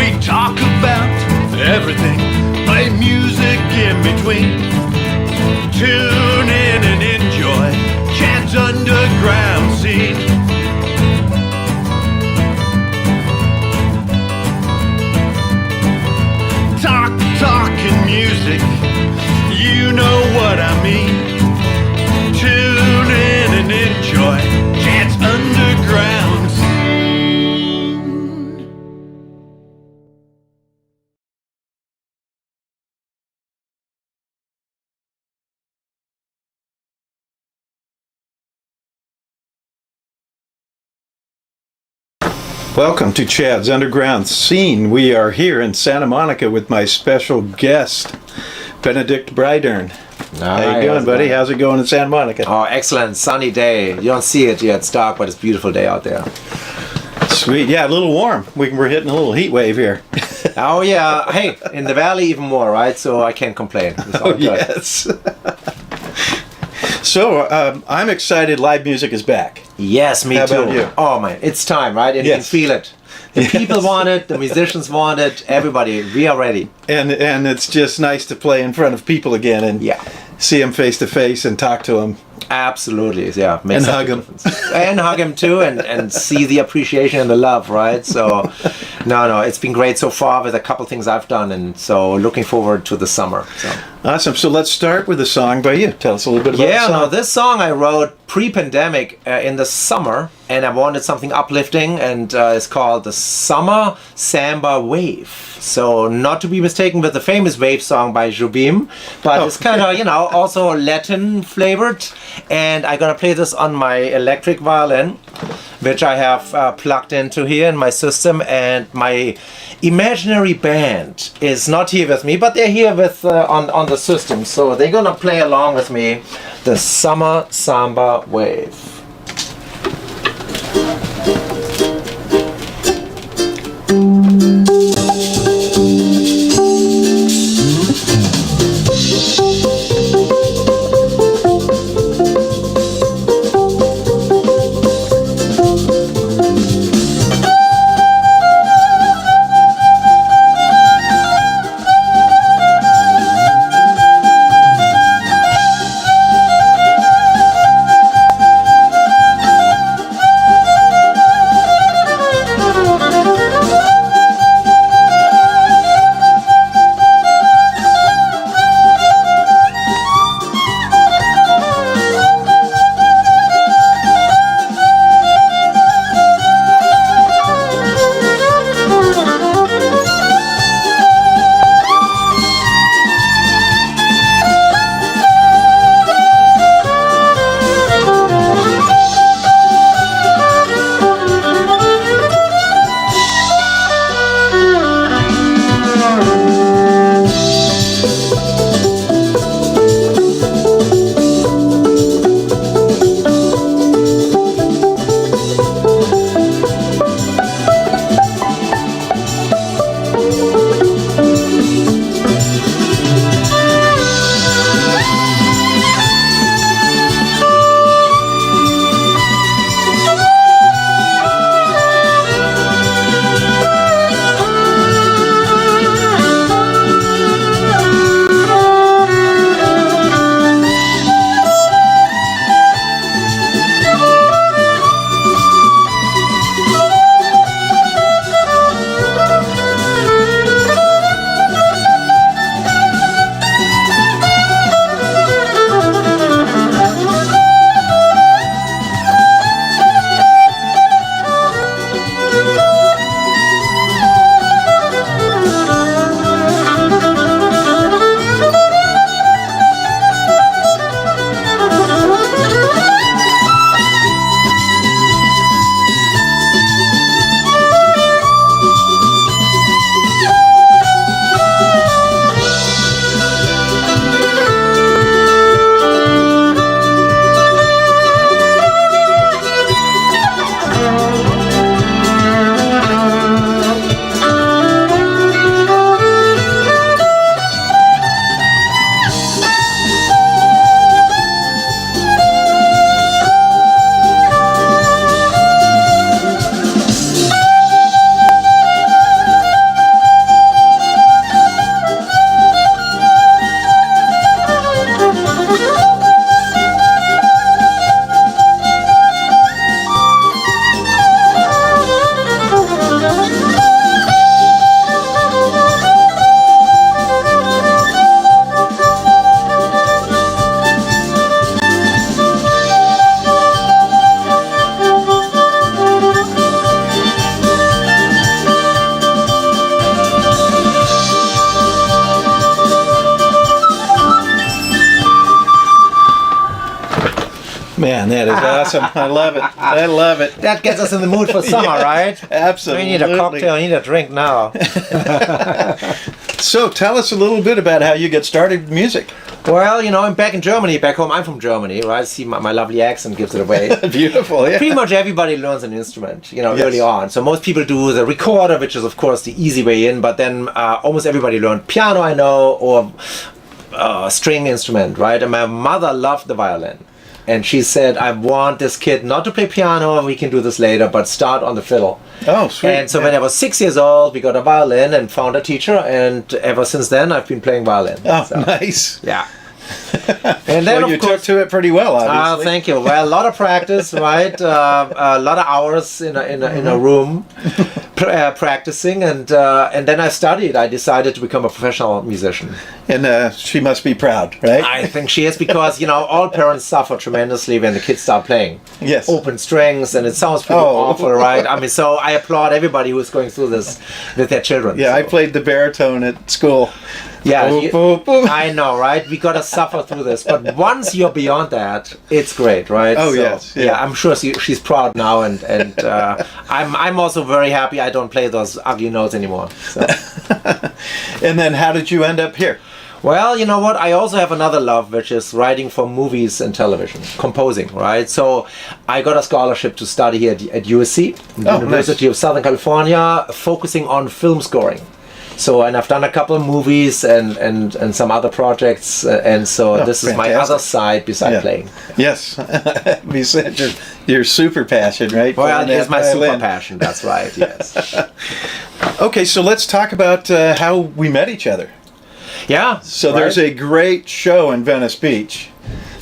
We talk about everything, play music in between. Tune in and enjoy Chad's underground scene. Talking music, you know what I mean. Tune in and enjoy Chad's underground scene. Welcome to Chad's Underground Scene. We are here in Santa Monica with my special guest, Benedikt Brydern. How you doing, buddy? How's it going in Santa Monica? Oh, excellent. Sunny day. You don't see it yet. It's dark, but it's a beautiful day out there. Sweet. Yeah, a little warm. We're hitting a little heat wave here. Oh, yeah. Hey, in the valley even more, right? So I can't complain. It's all good. Yes. So, I'm excited live music is back. Yes, me How too. about you? Oh, man. It's time, right? And Yes. you can feel it. The people want it. The musicians want it. Everybody. We are ready. And it's just nice to play in front of people again and see them face to face and talk to them. Absolutely, yeah. And hug them. And hug them too, and see the appreciation and the love, right? So, no, it's been great so far with a couple things I've done, and so looking forward to the summer. So. Awesome. So let's start with a song by you. Tell us a little bit about the song. This song I wrote pre-pandemic in the summer, and I wanted something uplifting, and it's called the Summer Samba Wave. So not to be mistaken with the famous Wave song by Jobim, but it's kind of, also Latin flavored. And I'm gonna play this on my electric violin, which I have plugged into here in my system, and my imaginary band is not here with me, but they're here with on the system, so they're gonna play along with me the Summer Samba Wave. Man, that is awesome. I love it. I love it. That gets us in the mood for summer, Yeah, right? absolutely. We need a cocktail, we need a drink now. So tell us a little bit about how you get started with music. Well, I'm back in Germany, back home. I'm from Germany, right? See, my lovely accent gives it away. Beautiful, yeah. Pretty much everybody learns an instrument, Yes. early on. So most people do the recorder, which is of course the easy way in, but then almost everybody learned piano, I know, or string instrument, right? And my mother loved the violin. And she said, I want this kid not to play piano, we can do this later, but start on the fiddle. Oh, sweet. And so when I was 6 years old, we got a violin and found a teacher, and ever since then I've been playing violin. Oh, So, nice. yeah. And then, Well, you of course, took to it pretty well, obviously. thank you. Well, a lot of practice, right? A lot of hours in a room practicing, and then I studied. I decided to become a professional musician. And she must be proud, right? I think she is, because all parents suffer tremendously when the kids start playing Yes. open strings, and it sounds pretty Oh. awful, right? I mean, so I applaud everybody who's going through this with their children. Yeah, I so. played the baritone at school. Yeah, Boop, you- boop, boop. I know, right? We gotta suffer through this, but once you're beyond that, it's great, right? Oh, yes, yeah. yeah. I'm sure she's proud now, and I'm also very happy I don't play those ugly notes anymore. So. And then how did you end up here? Well, you know what? I also have another love, which is writing for movies and television, composing, right? So I got a scholarship to study here at USC, Oh, University of Southern California, focusing on film scoring. So, and I've done a couple of movies and some other projects, and so Oh, this is my fantastic. other side beside Yeah. playing. Yes. Besides your super passion, right? Well, Playing here's that my super violin. passion, that's right, yes. Okay, so let's talk about how we met each other. Yeah. So there's a great show in Venice Beach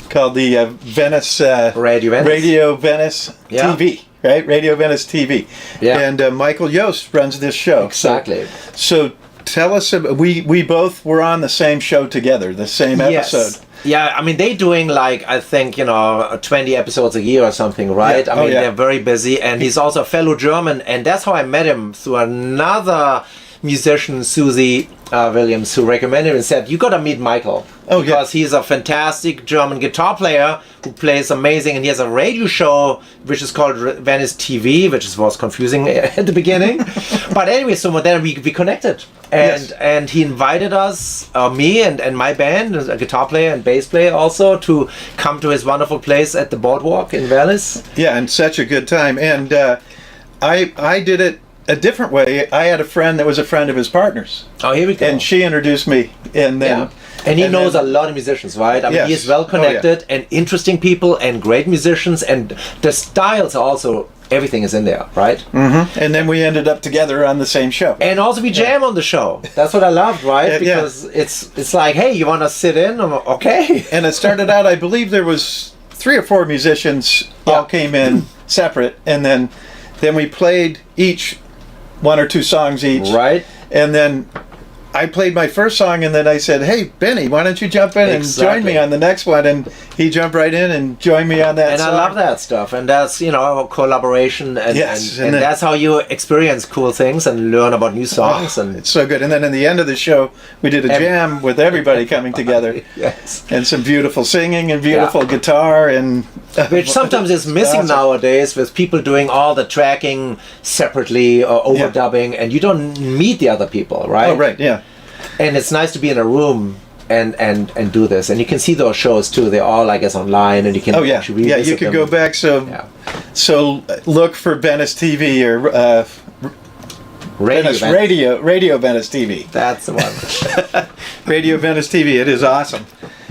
called the Venice Radio Venice. Yeah. TV, right? Radio Venice TV. Yeah. And Michael Yost runs this show. Exactly. So tell us about, we both were on the same show together, the same episode. Yes. Yeah, I mean, they're doing like, I think, 20 episodes a year or something, right? Yeah. I mean, yeah. they're very busy, and he's also a fellow German, and that's how I met him, through another musician, Susie Williams, who recommended him and said, you gotta meet Michael. Oh, because he's a fantastic German guitar player who plays amazing, and he has a radio show which is called Venice TV, which was confusing at the beginning. But anyway, so then we connected, and Yes. and he invited us, me and my band, a guitar player and bass player also, to come to his wonderful place at the Boardwalk in Venice. Yeah, and such a good time. And I did it a different way. I had a friend that was a friend of his partner's, Oh, here we go. and she introduced me. And then, Yeah. And he knows then- a lot of musicians, right? I mean, Yes. he's well Oh, yeah. connected and interesting people and great musicians, and the styles are also, everything is in there, right? and then we ended up together on the same show. And also we jam on the show. That's what I loved, right? Yeah, yeah. Because it's like, hey, you want to sit in? I'm like, okay. And it started out, I believe there was 3 or 4 musicians all Yeah. came in separate, and then we played each 1 or 2 songs each. Right? And then I played my first song, and then I said, "Hey, Benny, why don't you jump in and join Exactly. me on the next one?" And he jumped right in and joined me on that And song. I love that stuff. And that's, collaboration. And, Yes, and and then- that's how you experience cool things and learn about new songs. Oh, And it's so good. And then in the end of the show, we did a jam with everybody coming together, yes. and some beautiful singing and beautiful guitar, and Which sometimes is missing Awesome. nowadays, with people doing all the tracking separately or overdubbing, and you don't meet the other people, right? Oh, right, yeah. And it's nice to be in a room and do this, and you can see those shows too. They're all, I guess, online, and you can Oh yeah, actually yeah. revisit You could them. go back. So, Yeah. so look for Venice TV or Radio Venice event. Radio Venice TV. That's the one. Radio Venice TV. It is awesome.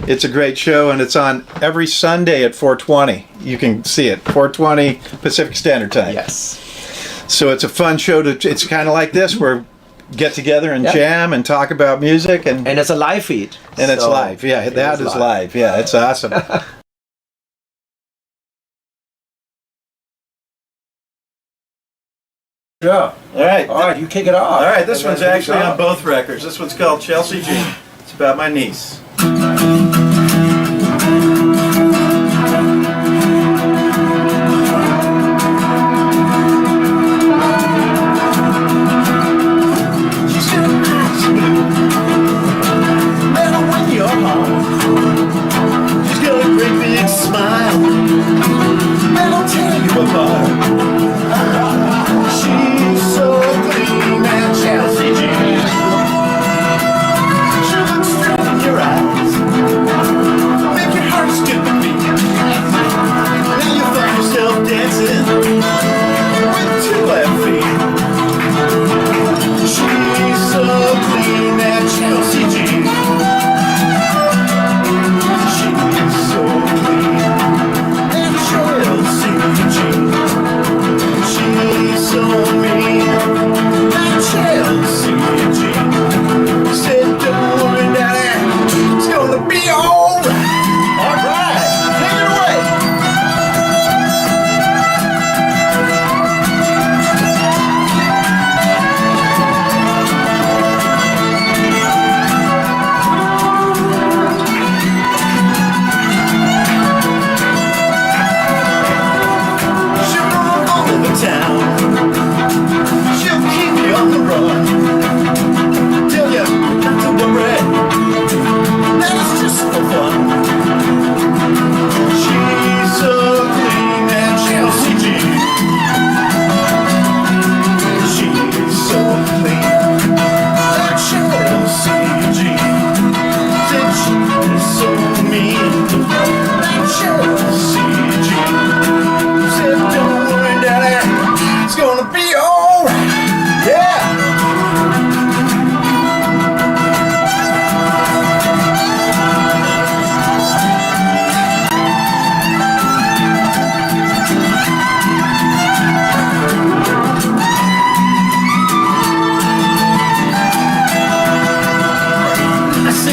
It's a great show, and it's on every Sunday at 4:20. You can see it 4:20 Pacific Standard Time. Yes. So it's a fun show to. It's kind of like this, where get together and Yep. jam and talk about music, and And it's a live feed. it's So live. Yeah, it that is live. Yeah, it's awesome. Yeah. All right. All right, you kick it off. All right, this And one's then actually you go. on both records. This one's called Chelsea G. It's about my niece. She's got eyes blue, matter when you're home. She's got a great big smile,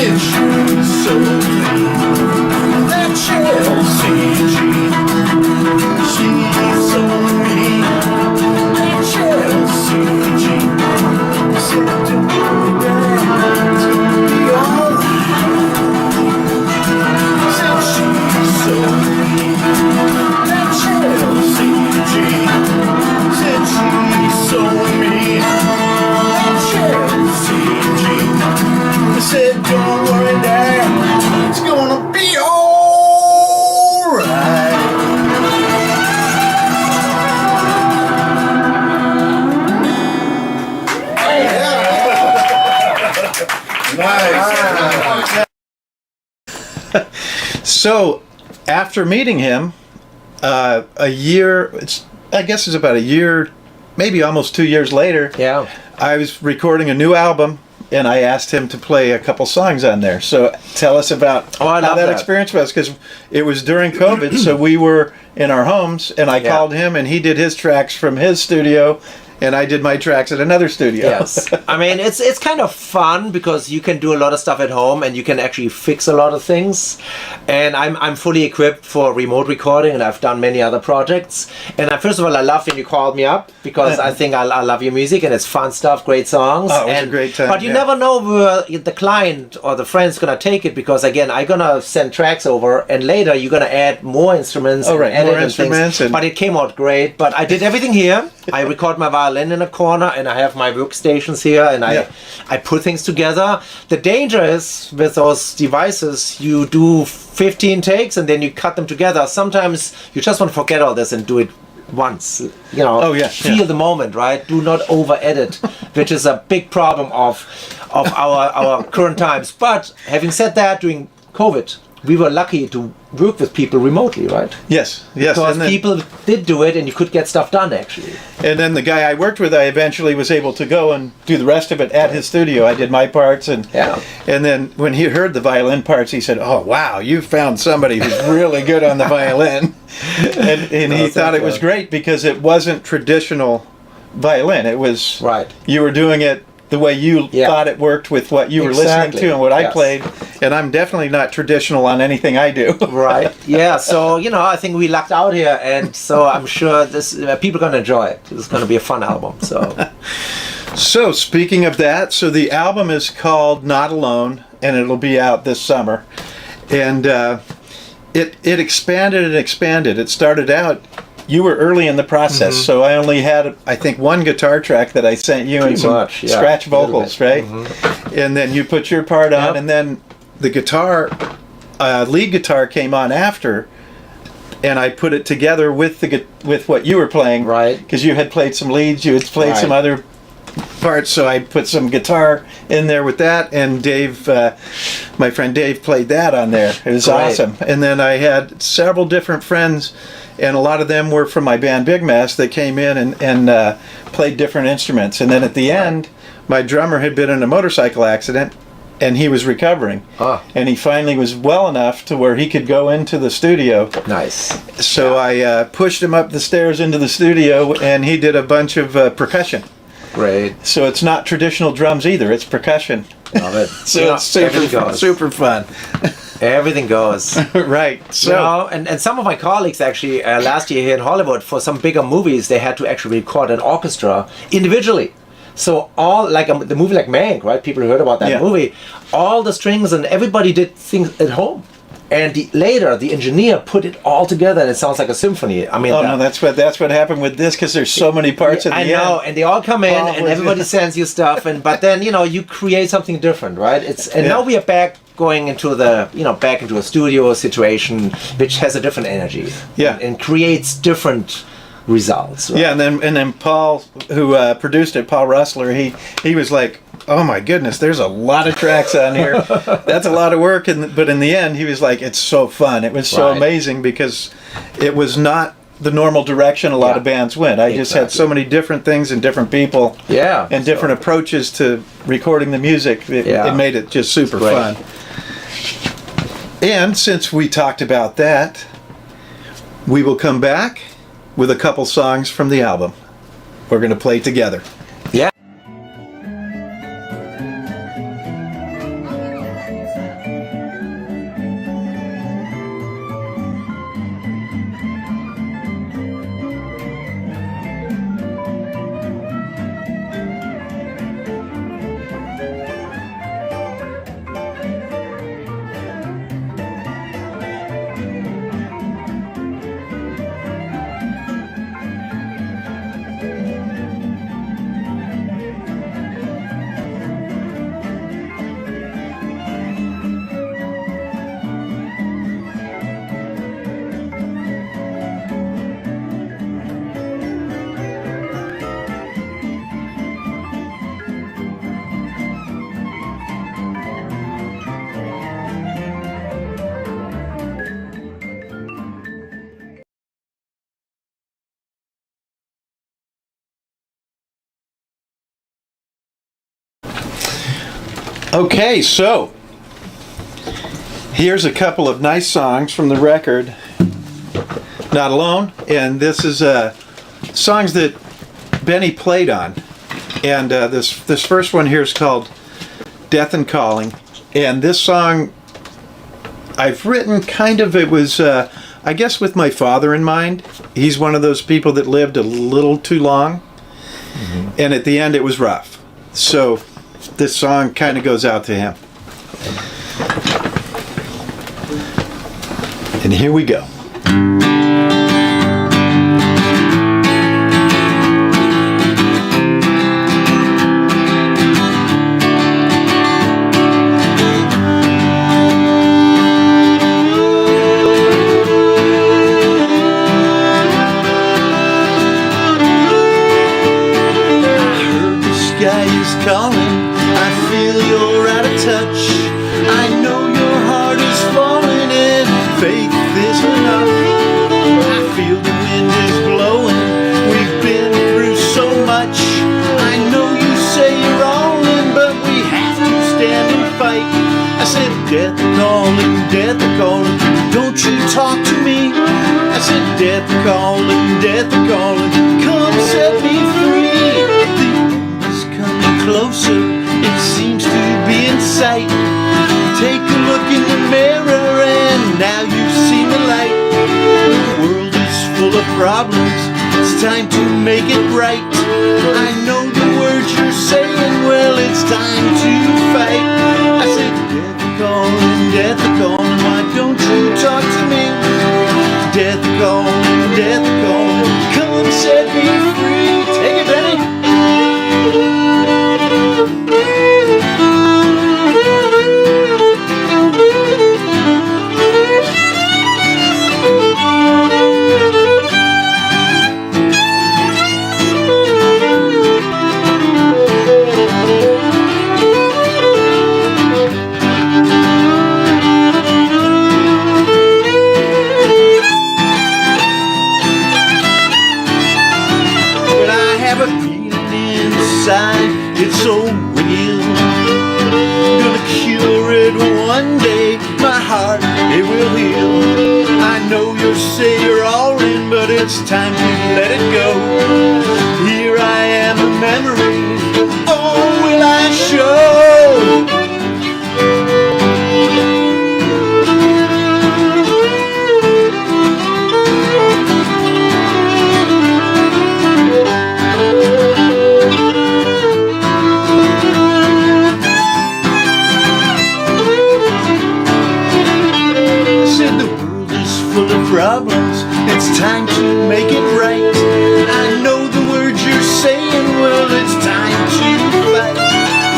Said she's so mean, that Chelsea Jean. She's so mean, that Chelsea Jean. Said don't worry, Dad, it's gonna be alright. Said she's so mean, that Chelsea Jean. Said she's so mean, that Chelsea Jean. I said, don't worry, Dad, it's gonna be alright. So, after meeting him, a year, I guess it's about a year, maybe almost 2 years later, Yeah. I was recording a new album, and I asked him to play a couple songs on there. So tell us about Oh, I how love that that. experience was, because it was during COVID, so we were in our homes, and I Yeah. called him, and he did his tracks from his studio, and I did my tracks at another studio. Yes, I mean it's kind of fun because you can do a lot of stuff at home and you can actually fix a lot of things. And I'm fully equipped for remote recording, and I've done many other projects. And first of all, I love when you called me up because I think I love your music and it's fun stuff, great songs. Oh, it was a and, great time, But you yeah. never know where the client or the friend's gonna take it, because again, I'm gonna send tracks over and later you're gonna add more instruments. Oh, and right, edit more and things. instruments and- But it came out great. But I did everything here. I record my violin in a corner, and I have my workstations here, and Yeah. I put things together. The danger is with those devices, you do 15 takes and then you cut them together. Sometimes you just want to forget all this and do it once. You know, Oh, yeah, feel yeah. the moment, right? Do not over edit, which is a big problem of our current times. But having said that, during COVID, we were lucky to work with people remotely, right? Yes. Because And then, people did do it and you could get stuff done actually. and then the guy I worked with, I eventually was able to go and do the rest of it at his studio. I did my parts, and Yeah. and then when he heard the violin parts, he said, "Oh wow, you found somebody who's really good on the violin," and he That's thought it was excellent. great because it wasn't traditional violin. It was Right. You were doing it the way you Yeah. thought it worked with what you were listening Exactly. to and what I Yes. played. And I'm definitely not traditional on anything I do. Right. Yeah. So I think we lucked out here, and so I'm sure this people are gonna enjoy it. It's gonna be a fun album. So So, speaking of that, so the album is called Not Alone, and it'll be out this summer. And it expanded and expanded. It started out, you were early in the process, so I only had, I think, one guitar track that I sent you and Pretty some much, yeah. scratch A little vocals, bit. right? And then you put your part on, Yep. and then the guitar, lead guitar came on after, and I put it together with with what you were playing, Right. Because you had played some leads, you had played some Right. other parts, so I put some guitar in there with that, and Dave, my friend Dave, played that on there. It was Great. awesome. And then I had several different friends, and a lot of them were from my band Big Mess that came in and played different instruments. And then at the end, my drummer had been in a motorcycle accident, and he was recovering. Ah. And he finally was well enough to where he could go into the studio. nice. So I pushed him up the stairs into the studio, and he did a bunch of percussion. Great. So it's not traditional drums either; it's percussion. Love it. So it's super everything fun, goes. super fun. Everything goes. Right. So And some of my colleagues actually last year here in Hollywood, for some bigger movies, they had to actually record an orchestra individually. So all like the movie like Mank, right? People heard about that Yeah. movie. All the strings and everybody did things at home. And later, the engineer put it all together, and it sounds like a symphony. I mean, oh no, that's what happened with this because there's so many parts at the I end. know, and they all come in, Oh, and was everybody it? sends you stuff, and but then you create something different, right? And Yeah. now we are back going into the back into a studio situation, which has a different energy, Yeah. and creates different results. Right? Yeah, and then Paul, who produced it, Paul Russler, he was like, "Oh my goodness, there's a lot of tracks on here. That's a lot of work." But in the end, he was like, "It's so fun. It was so Right. amazing because it was not the normal direction a lot Yeah. of bands went. I just had Exactly. so many different things and different people, Yeah, and different approaches to recording the music. Yeah. It made it just super Great. fun." And since we talked about that, we will come back with a couple songs from the album. We're going to play together. Yeah. Okay, so here's a couple of nice songs from the record, Not Alone, and this is songs that Benny played on. And this first one here is called Death and Calling. And this song I've written kind of, it was, I guess with my father in mind. He's one of those people that lived a little too long. Mm-hmm. And at the end it was rough. So this song kind of goes out to him. And here we go. Calling, I feel you're out of touch. I know your heart is falling and faith is enough. I feel the wind is blowing, we've been through so much. I know you say you're all in, but we have to stand and fight. I said, death calling, don't you talk to me. I said, death calling, come set me free. Closer, it seems to be in sight. Take a look in the mirror and now you see the light. The world is full of problems, it's time to make it right. I know the words you're saying, well, it's time to fight. I said, death calling, why don't you talk to me? Death calling, come set me free. Take it, Benny. It's so real, gonna cure it one day. My heart, it will heal. I know you'll say you're all in, but it's time to let it go. Here I am, a memory. Oh, will I show? Problems, it's time to make it right. I know the words you're saying, well, it's time to fight.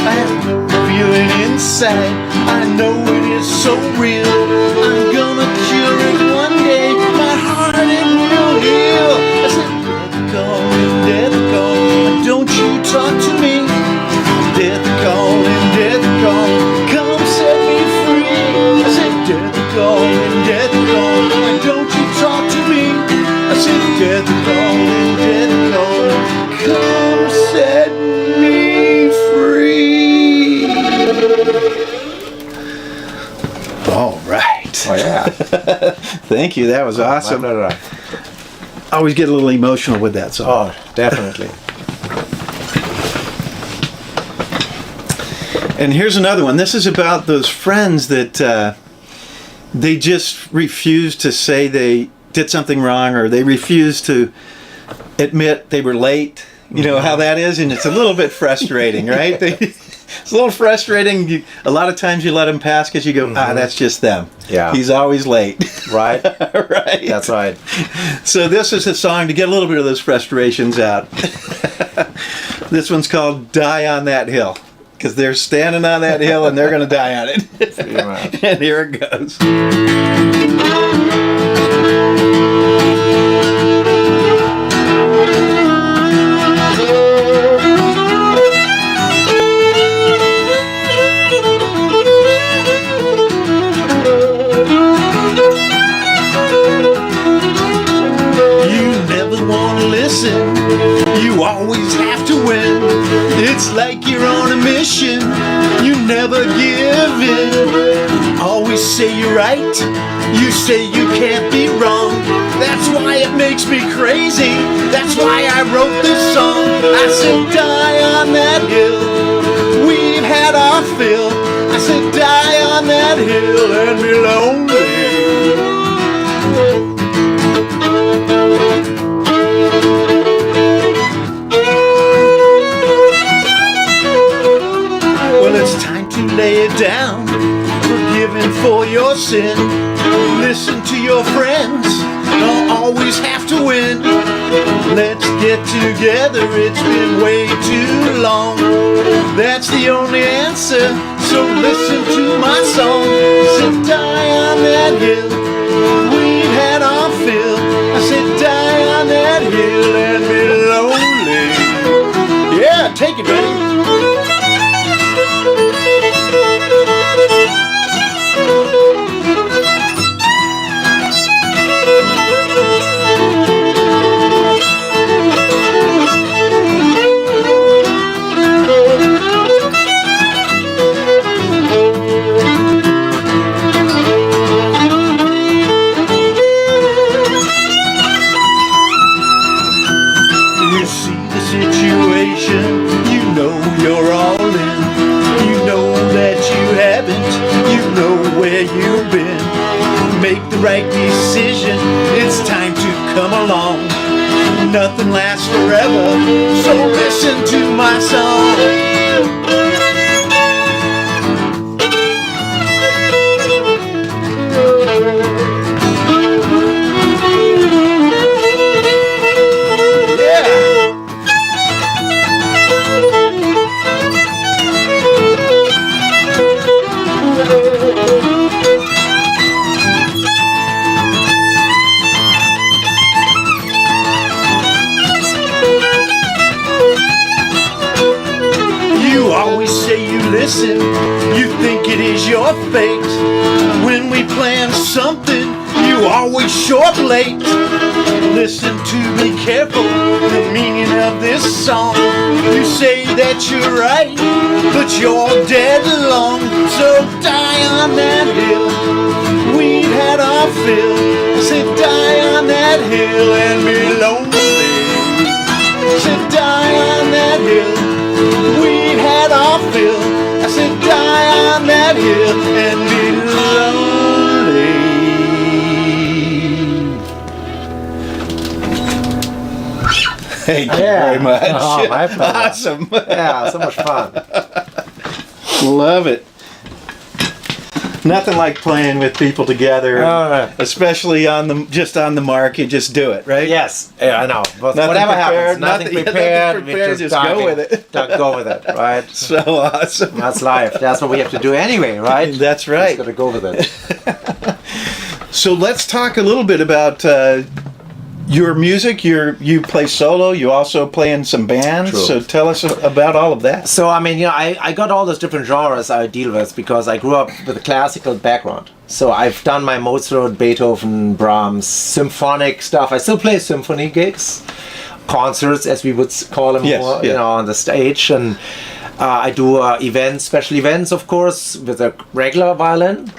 I have no feeling inside, I know it is so real. I'm gonna cure it one day, my heart it will heal. I said, death calling, don't you talk to me. Death calling, come set me free. I said, death calling, don't you talk to me. I said, death calling, come set me free. All right. Oh yeah. Thank you, that was awesome. I always get a little emotional with that song. Oh, definitely. And here's another one. This is about those friends that they just refuse to say they did something wrong, or they refuse to admit they were late. You know how that is, and it's a little bit frustrating, right? It's a little frustrating. A lot of times you let them pass because you go, that's just them. Yeah. He's always late. Right? Right. That's right. So this is a song to get a little bit of those frustrations out. This one's called Die on That Hill, because they're standing on that hill and they're going to die on it. Pretty much. And here it goes. Listen, you always have to win. It's like you're on a mission. You never give in. Always say you're right. You say you can't be wrong. That's why it makes me crazy. That's why I wrote this song. I said die on that hill. We've had our fill. I said die on that hill and be lonely. Well, it's time to lay it down. Forgiven for your sin. Listen to your friends. Don't always have to win. Let's get together. It's been way too long. That's the only answer. So listen to my song. I said die on that hill. We've had our fill. I said die on that hill and be lonely. Yeah, take it, buddy. You've been, make the right decision. It's time to come along. Nothing lasts forever, so listen to my song. Listen, you think it is your fate. When we plan something, you always show up late. Listen to be careful, the meaning of this song. You say that you're right, but you're dead long. So die on that hill. We've had our fill. I said die on that hill and be lonely. I said die on that hill. We've had our fill. I said die on that hill and be lonely. Thank you very much. Oh, my pleasure. Awesome. Yeah, so much fun. Love it. Nothing like playing with people together, especially on the mark. You just do it, right? Yes, yeah, I know. But Nothing whatever prepared, happens, nothing prepared. nothing prepared, just go with it. Go with it, right? So awesome. That's life. That's what we have to do anyway, right? That's right. Just gotta go with it. So let's talk a little bit about your music. You play solo. You also play in some bands. True. So tell us about all of that. So I mean, I got all those different genres I deal with because I grew up with a classical background. So I've done my Mozart, Beethoven, Brahms, symphonic stuff. I still play symphony gigs, concerts as we would call them, more, you know, on the stage, and I do events, special events, of course, with a regular violin.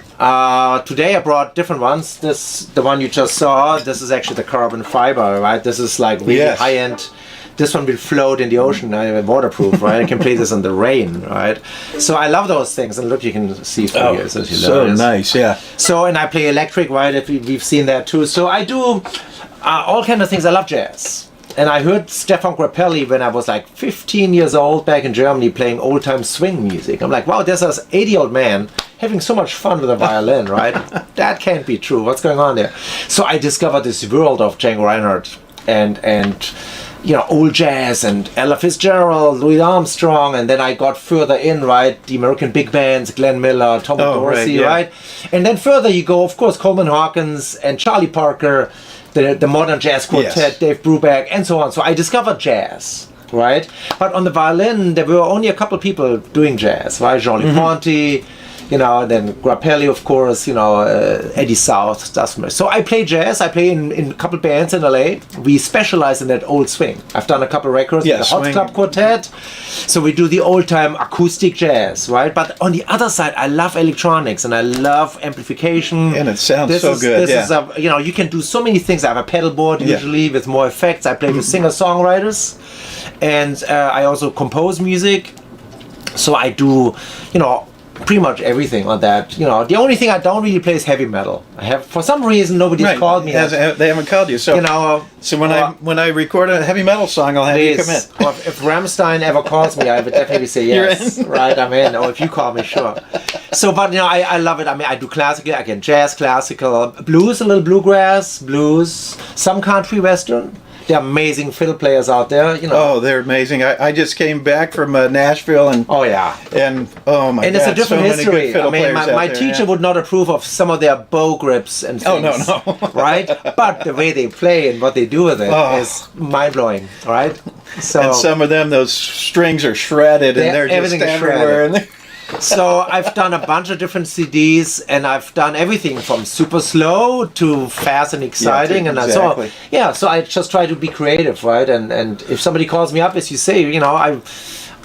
Today I brought different ones. The one you just saw, this is actually the carbon fiber, right? This is like really high-end. This one will float in the ocean, waterproof, right? I can play this in the rain, right? So I love those things. And look, you can see through here. So nice, yeah. So, and I play electric, right? We've seen that too. So I do all kind of things. I love jazz. And I heard Stefan Grappelli when I was like 15 years old back in Germany playing old-time swing music. I'm like, wow, there's this 80-year-old man having so much fun with a violin, right? That can't be true. What's going on there? So I discovered this world of Django Reinhardt and you know, old jazz and Ella Fitzgerald, Louis Armstrong, and then I got further in, right? The American big bands, Glenn Miller, Tommy Dorsey, right? And then further you go, of course, Coleman Hawkins and Charlie Parker, the modern jazz quartet, Dave Brubeck, and so on. So I discovered jazz, right? But on the violin, there were only a couple people doing jazz, right? Jean-Luc Ponty, and then Grappelli, of course, Eddie South does. So I play jazz. I play in a couple bands in LA. We specialize in that old swing. I've done a couple records with the Hot swing. Club Quartet. So we do the old time acoustic jazz, right? But on the other side, I love electronics and I love amplification. And it sounds so good. This is you can do so many things. I have a pedal board usually with more effects. I play with singer-songwriters, and I also compose music. So I do, pretty much everything on that. The only thing I don't really play is heavy metal. I have, for some reason, nobody's called me. They haven't called you. So so when I record a heavy metal song, I'll have you come in. Or if Rammstein ever calls me, I would definitely say yes. Right, I'm in. Or if you call me, sure. So, but I love it. I mean, I do classical, again, jazz, classical, blues, a little bluegrass, blues, some country western. There are amazing fiddle players out there, Oh, they're amazing. I just came back from Nashville and oh yeah, and oh my god, and it's a different so many good history. fiddle I mean, players out my there, teacher would not approve of some of their bow grips and things. Oh no, right? But the way they play and what they do with it is mind blowing, right? So and some of them, those strings are shredded and they're just everything is everywhere. And so I've done a bunch of different CDs, and I've done everything from super slow to fast and exciting, exactly. So I just try to be creative, right? And if somebody calls me up, as you say,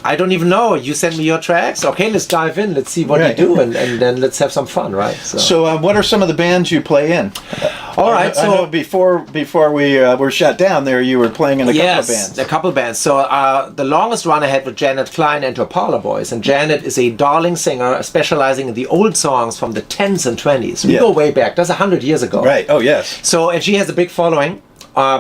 I don't even know. You send me your tracks. Okay, let's dive in. Let's see what you do, and then let's have some fun, right? So what are some of the bands you play in? All right. I know before we were shut down there, you were playing in a couple of bands. A couple of bands. So the longest run I had with Janet Klein and her Paula Boys, and Janet is a darling singer specializing in the old songs from the 10s and 20s. We go way back. That's 100 years ago. Right. Oh yes. So and she has a big following.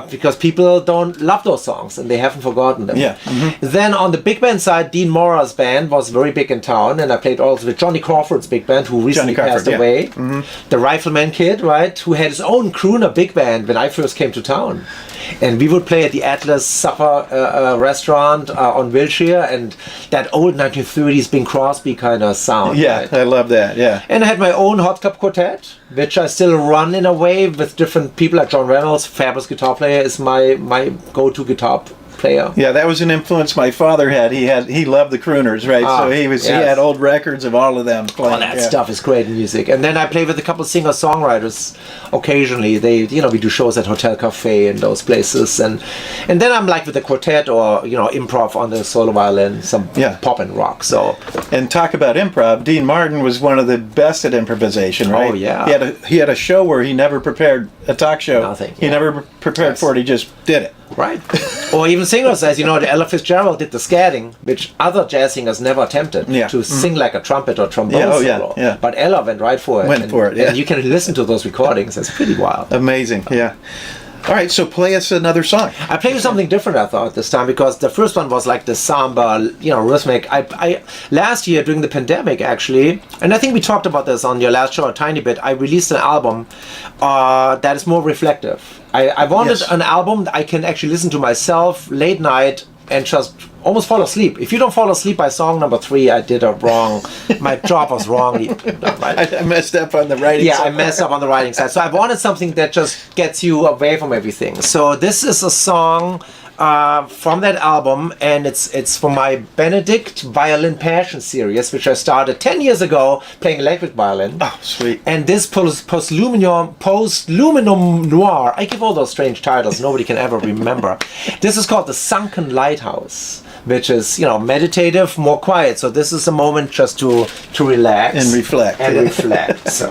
Because people don't love those songs and they haven't forgotten them. Yeah. Mm-hmm. Then on the big band side, Dean Mora's band was very big in town, and I played also with Johnny Crawford's big band, who recently passed away. Mm-hmm. The Rifleman Kid, right, who had his own crooner big band when I first came to town. And we would play at the Atlas Supper restaurant on Wilshire, and that old 1930s Bing Crosby kind of sound. Yeah, right? I love that, yeah. And I had my own Hot Club Quartet, which I still run in a way with different people like John Reynolds, fabulous guitar player, is my go-to guitar player. Yeah, that was an influence my father had. He loved the crooners, right? So he had old records of all of them playing. All that stuff is great music. And then I play with a couple of singer-songwriters occasionally. We do shows at Hotel Cafe and those places. And then I'm like with the quartet or, improv on the solo violin, some pop and rock. So. And talk about improv. Dean Martin was one of the best at improvisation, right? Oh, yeah. He had a show where he never prepared a talk show. Nothing. He never prepared for it. He just did it. Right. Or even singers, as you know, Ella Fitzgerald did the scatting, which other jazz singers never attempted to sing like a trumpet or trombone solo. Yeah. But Ella went right for it. And you can listen to those recordings. It's pretty wild. Amazing, yeah. All right, so play us another song. I played something different, I thought, this time, because the first one was like the samba, rhythmic. I last year during the pandemic, actually, and I think we talked about this on your last show a tiny bit, I released an album that is more reflective. I wanted an album that I can actually listen to myself late night and just almost fall asleep. If you don't fall asleep by song number 3, I did a wrong. My job was wrongly done, right? I messed up on the writing side. Yeah, I messed up on the writing side. So I wanted something that just gets you away from everything. So this is a song from that album, and it's from my Benedikt Violin Passion series, which I started 10 years ago playing electric violin. Oh, sweet. And this post-luminum noir, I give all those strange titles nobody can ever remember. This is called The Sunken Lighthouse, which is, meditative, more quiet. So this is a moment just to relax. And reflect. So...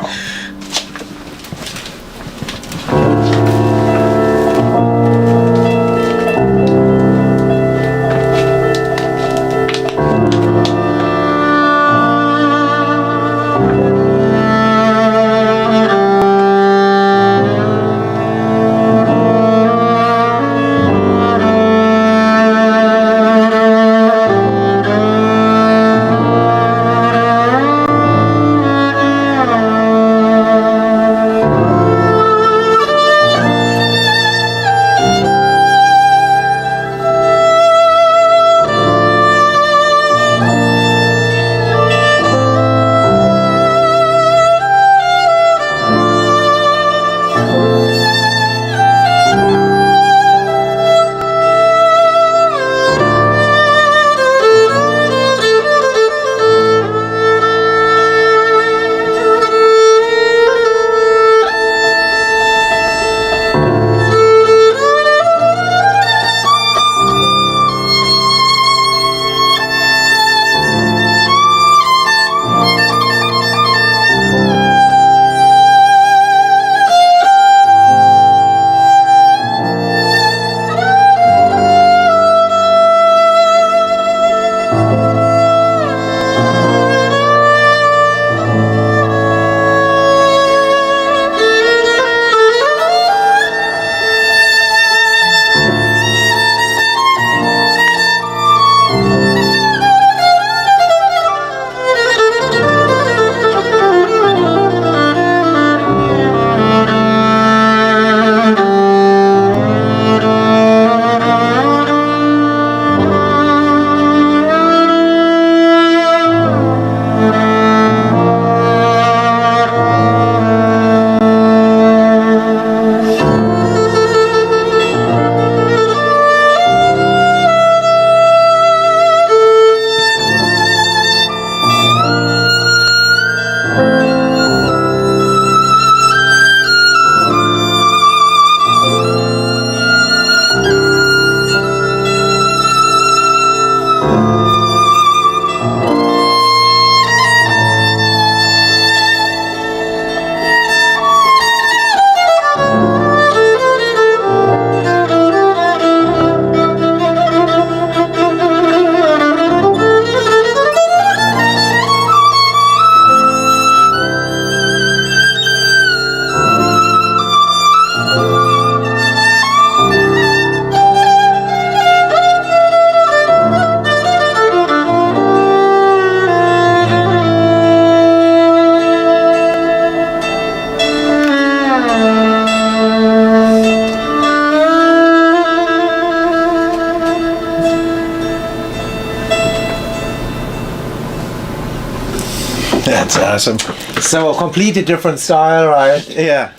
That's awesome. So a completely different style, right? Yeah.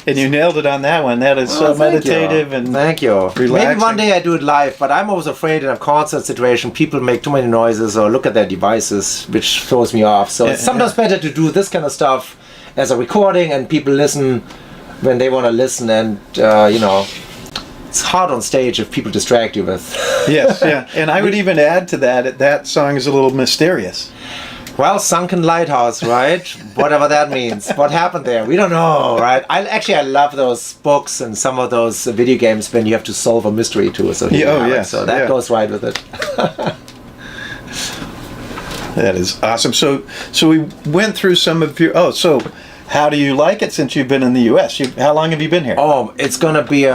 And you nailed it on that one. That is so Thank you. meditative and Thank you. Maybe relaxing. one day I do it live, but I'm always afraid in a concert situation people make too many noises or look at their devices, which throws me off. So it's sometimes better to do this kind of stuff as a recording and people listen when they want to listen. And it's hard on stage if people distract you with. Yes, yeah. And I would even add to that song is a little mysterious. Well, sunken lighthouse, right? Whatever that means. What happened there? We don't know, right? I love those books and some of those video games when you have to solve a mystery too. So so that goes right with it. That is awesome. So we went through some of your. Oh, so how do you like it since you've been in the U.S.? How long have you been here? Oh, it's gonna be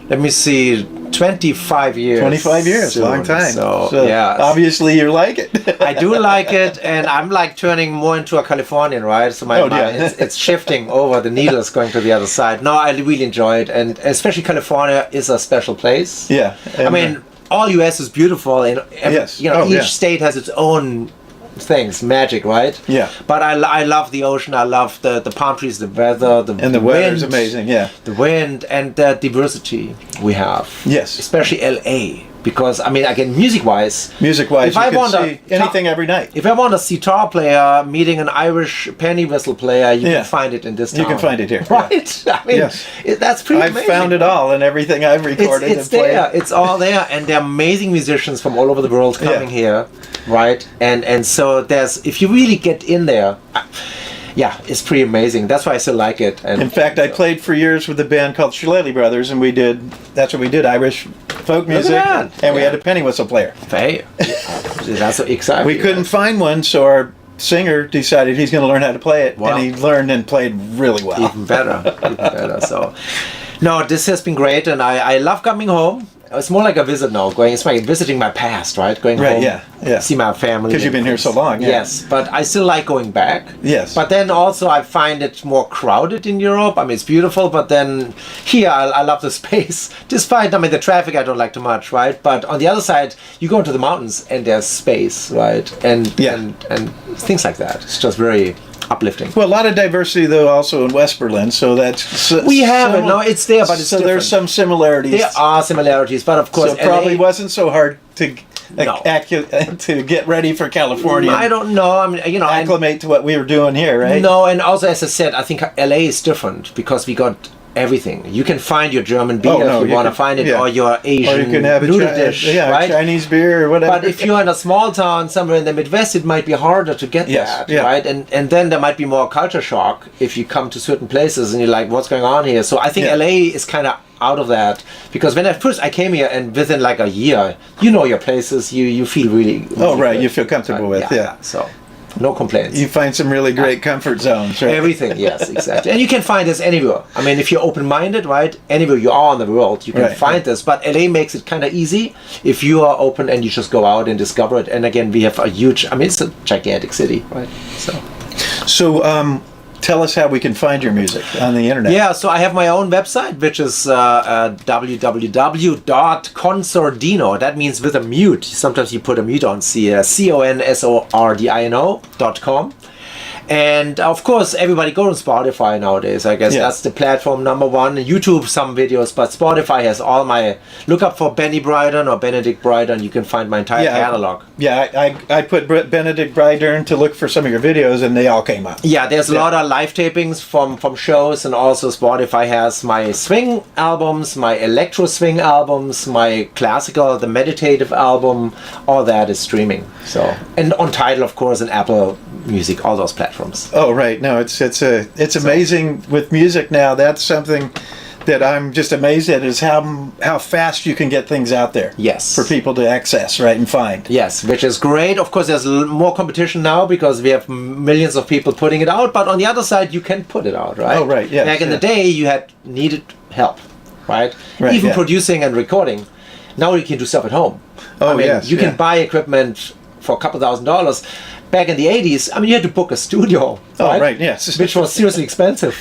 let me see, 25 years. 25 years, soon. long time. So yeah, obviously you like it. I do like it, and I'm like turning more into a Californian, right? So my mind, it's shifting over. The needle is going to the other side. No, I really enjoy it, and especially California is a special place. Yeah, I mean, all U.S. is beautiful, and each state has its own things, magic, right? Yeah. But I love the ocean. I love the palm trees, the weather, the weather's wind, amazing. Yeah. the wind and the diversity we have. Yes. Especially LA, because I mean, again, music-wise, if I want to see anything every night. If I want a sitar player meeting an Irish penny whistle player, you can find it in this town. You can find it here, right? I mean, that's pretty amazing. I've found it all in everything I've recorded. It's there. It's all there, and there are amazing musicians from all over the world coming here, right? And so if you really get in there. It's pretty amazing. That's why I still like it. And in fact, I played for years with a band called Shillelagh Brothers, and that's what we did, Irish folk music, and we had a penny whistle player. Hey, that's exactly. We couldn't find one, so our singer decided he's going to learn how to play it, and he learned and played really well. Even better. So, no, this has been great, and I love coming home. It's more like a visit now. It's like visiting my past, right? Going home, see my family. Because you've been here so long. Yes, but I still like going back. Yes. But then also I find it more crowded in Europe. I mean, it's beautiful, but then here I love the space. Despite, the traffic I don't like too much, right? But on the other side, you go into the mountains and there's space, right? And things like that. It's just very uplifting. Well, a lot of diversity though also in West Berlin, so that's we have it. No, it's there, but it's different. There's some similarities. There are similarities, but of course, so it probably wasn't so hard to to get ready for California. I don't know. I mean, acclimate to what we were doing here, right? No, and also as I said, I think LA is different because we got everything. You can find your German beer if you want to find it, or your Asian or you can have noodle dish, right? Chinese beer or whatever. But if you're in a small town somewhere in the Midwest, it might be harder to get that, right? And then there might be more culture shock if you come to certain places and you're like, what's going on here? So I think LA is kind of out of that, because when I came here, and within like a year, you know your places, you feel really you feel comfortable with so no complaints. You find some really great comfort zones, right? Everything, yes, exactly. And you can find this anywhere. I mean, if you're open-minded, right, anywhere you are in the world, you can find this. But LA makes it kind of easy if you are open and you just go out and discover it. And again, we have it's a gigantic city, right? So, tell us how we can find your music on the internet. Yeah, so I have my own website, which is www.consordino. That means with a mute. Sometimes you put a mute on, consordino.com. And of course, everybody go on Spotify nowadays. I guess that's the platform number one. YouTube, some videos, but Spotify has all my. Look up for Benny Brydern or Benedikt Brydern. You can find my entire catalog. I put Benedikt Brydern to look for some of your videos, and they all came up. Yeah, there's a lot of live tapings from shows, and also Spotify has my swing albums, my electro swing albums, my classical, the meditative album. All that is streaming. So, and on Tidal, of course, and Apple Music, all those platforms. Oh right, no, it's amazing with music now. That's something that I'm just amazed at, is how fast you can get things out there. Yes, for people to access, right, and find. Yes, which is great. Of course, there's more competition now because we have millions of people putting it out. But on the other side, you can put it out, right? Oh right, yeah. Back in the day, you needed help, right? Even producing and recording. Now you can do stuff at home. Oh yes, you can buy equipment for a couple $1,000s. Back in the 80s, you had to book a studio. Oh, right, yes. Which was seriously expensive,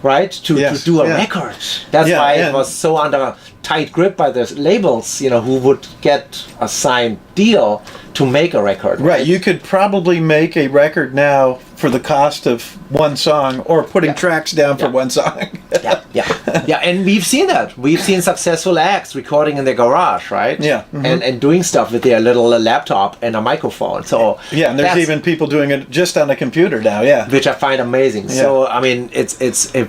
right? To do a record. That's why it was so under tight grip by the labels, who would get a signed deal to make a record. Right, you could probably make a record now for the cost of one song, or putting tracks down for one song. Yeah, and we've seen that. We've seen successful acts recording in their garage, right? Yeah. And doing stuff with their little laptop and a microphone. So Yeah, and there's even people doing it just on a computer now. Yeah. which I find amazing. So I mean,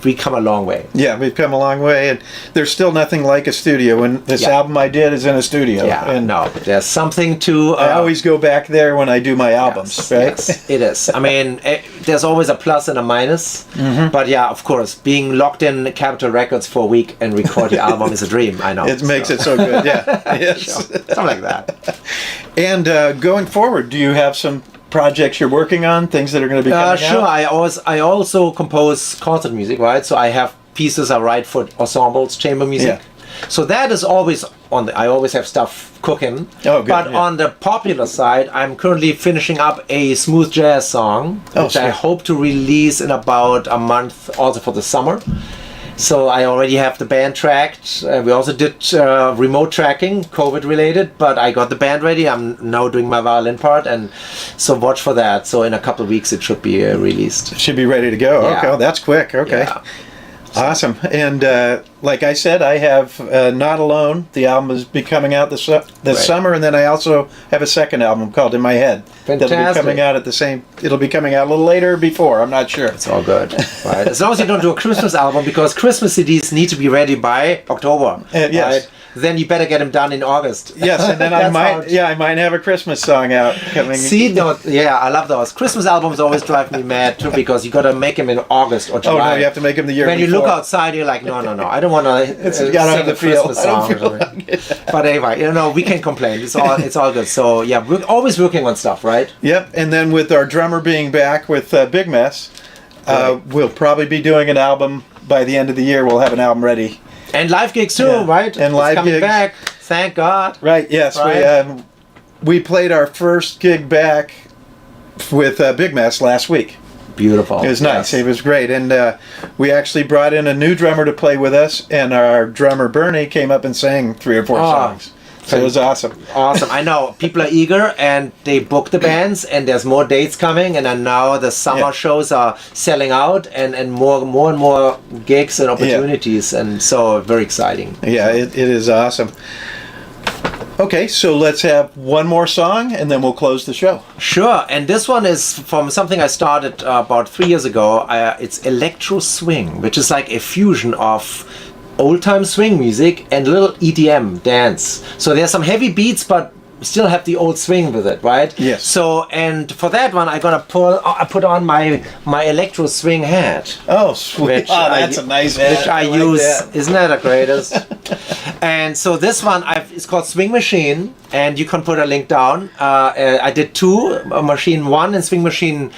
we come a long way. Yeah, we've come a long way, and there's still nothing like a studio. And this album I did is in a studio. Yeah, and no, there's something to. I always go back there when I do my albums, right? Yes, it is. I mean, there's always a plus and a minus. But yeah, of course, being locked in Capitol Records for a week and record your album is a dream. I know. It makes it so good. Yeah, yes. Something like that. And going forward, do you have some projects you're working on? Things that are going to be coming Sure. out? I also compose concert music, right? So I have pieces I write for ensembles, chamber music. Yeah. So that is always on the. I always have stuff cooking. Oh, good, But yeah. on the popular side, I'm currently finishing up a smooth jazz song, which I sweet. hope to release in about a month, also for the summer. So I already have the band tracked. We also did remote tracking, COVID related, but I got the band ready. I'm now doing my violin part, and so watch for that. So in a couple of weeks it should be released. Should be ready to go. Yeah. Okay, well, that's quick. Okay. Yeah. Awesome. And like I said, I have Not Alone. The album is be coming out this summer, and then I also have a second album called In My Head. That'll be Fantastic. coming out at the same. It'll be coming out a little later or before. I'm not sure. It's all good, right? As long as you don't do a Christmas album, because Christmas CDs need to be ready by October. Yes. Right? Then you better get them done in August. Yes, and then I might have a Christmas song out coming. See, no, yeah, I love those. Christmas albums always drive me mad too, because you got to make them in August or Oh July. no, you have to make them the year When you before. look outside, you're like, no, I don't want to sing gotta have a the feel. Christmas I don't song. feel or something. But anyway, we can complain. It's all good. So yeah, we're always working on stuff, right? Yep, and then with our drummer being back with Big Mess, Right. we'll probably be doing an album by the end of the year. We'll have an album ready. And live gigs too, Yeah. right? And live it's coming gigs. back. Thank God. Right. Yes. Right. We played our first gig back with Big Mess last week. Beautiful. It was nice. Yes. It was great, and we actually brought in a new drummer to play with us, and our drummer Bernie came up and sang 3 or 4 songs. So it was awesome. Awesome. I know people are eager and they book the bands, and there's more dates coming, and then now the summer shows are selling out, and more and more gigs and opportunities, and so very exciting. Yeah, it is awesome. Okay, so let's have one more song, and then we'll close the show. Sure, and this one is from something I started about 3 years ago. It's electro swing, which is like a fusion of old-time swing music and little EDM dance. So there's some heavy beats, but still have the old swing with it, right? Yes. So, and for that one, I'm gonna put on my electro swing hat. Oh, sweet. Which That's a nice hat. Which I like use. that. Isn't that the greatest? And so this one, it's called Swing Machine, and you can put a link down. I did 2, Machine 1 and Swing Machine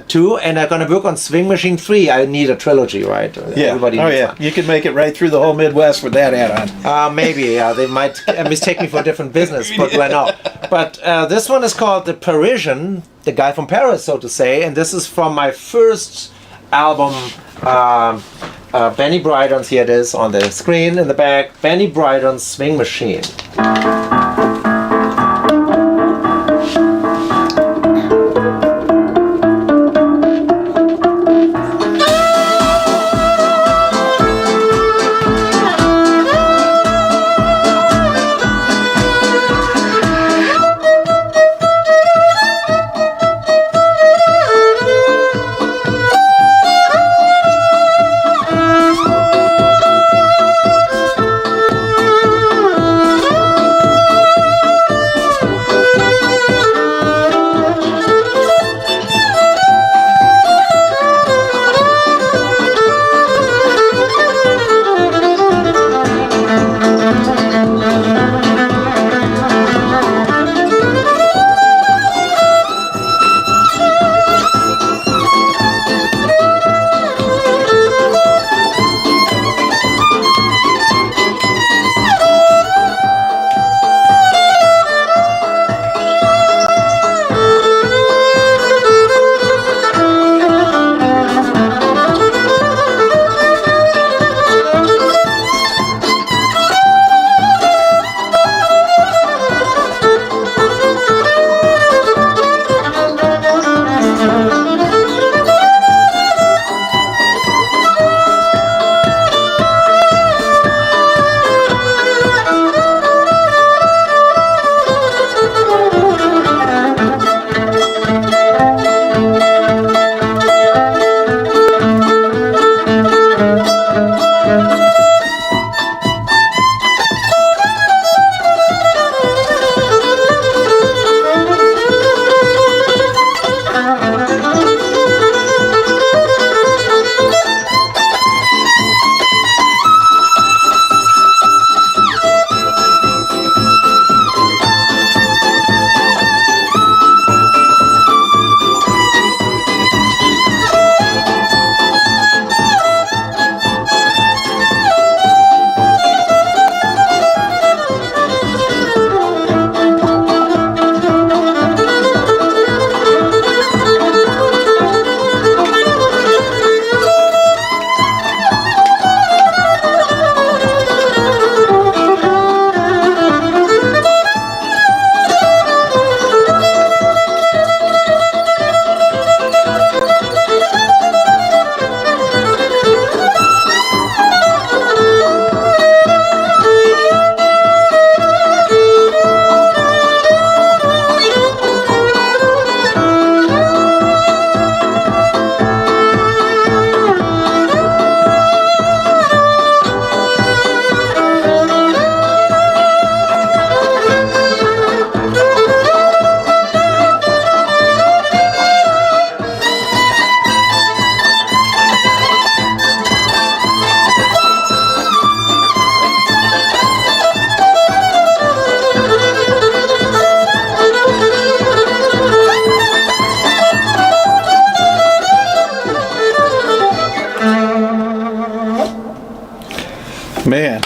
2, and I'm gonna work on Swing Machine 3. I need a trilogy, right? Yeah. Everybody Oh, needs yeah. one. You could make it right through the whole Midwest with that hat on. Maybe, they might mistake me for a different business, but do I know? But this one is called The Parisian, the guy from Paris, so to say, and this is from my first album, Benny Brydern's, here it is on the screen in the back, Benny Brydern's Swing Machine.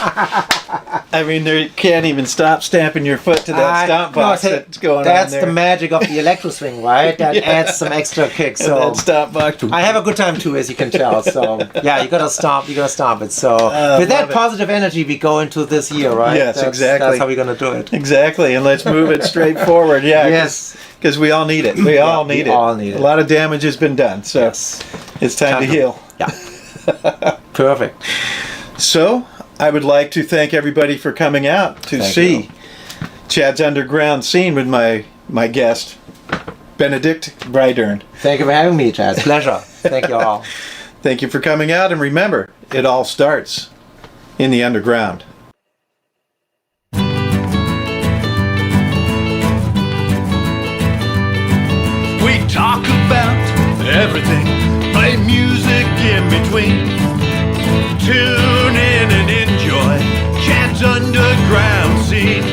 I mean, you can't even stop stamping your foot to that stomp box that's going on there. That's the magic of the electro swing, right? That adds some extra kick. So that stomp box. I have a good time too, as you can tell. So yeah, you gotta stomp it. So with that positive energy, we go into this year, right? Yes, exactly. That's how we're gonna do it. Exactly, and let's move it straight forward. Yeah, Yes. because we all need it. We all need it. all need it. A lot of damage has been done, so Yes. it's time to heal. Yeah. Perfect. So, I would like to thank everybody for coming out to Thank see you. Chad's underground scene with my guest, Benedikt Brydern. Thank you for having me, Chad. Pleasure. Thank you all. Thank you for coming out, and remember, it all starts in the underground. We talk about everything, play music in between. Tune in and enjoy Chad's underground scene.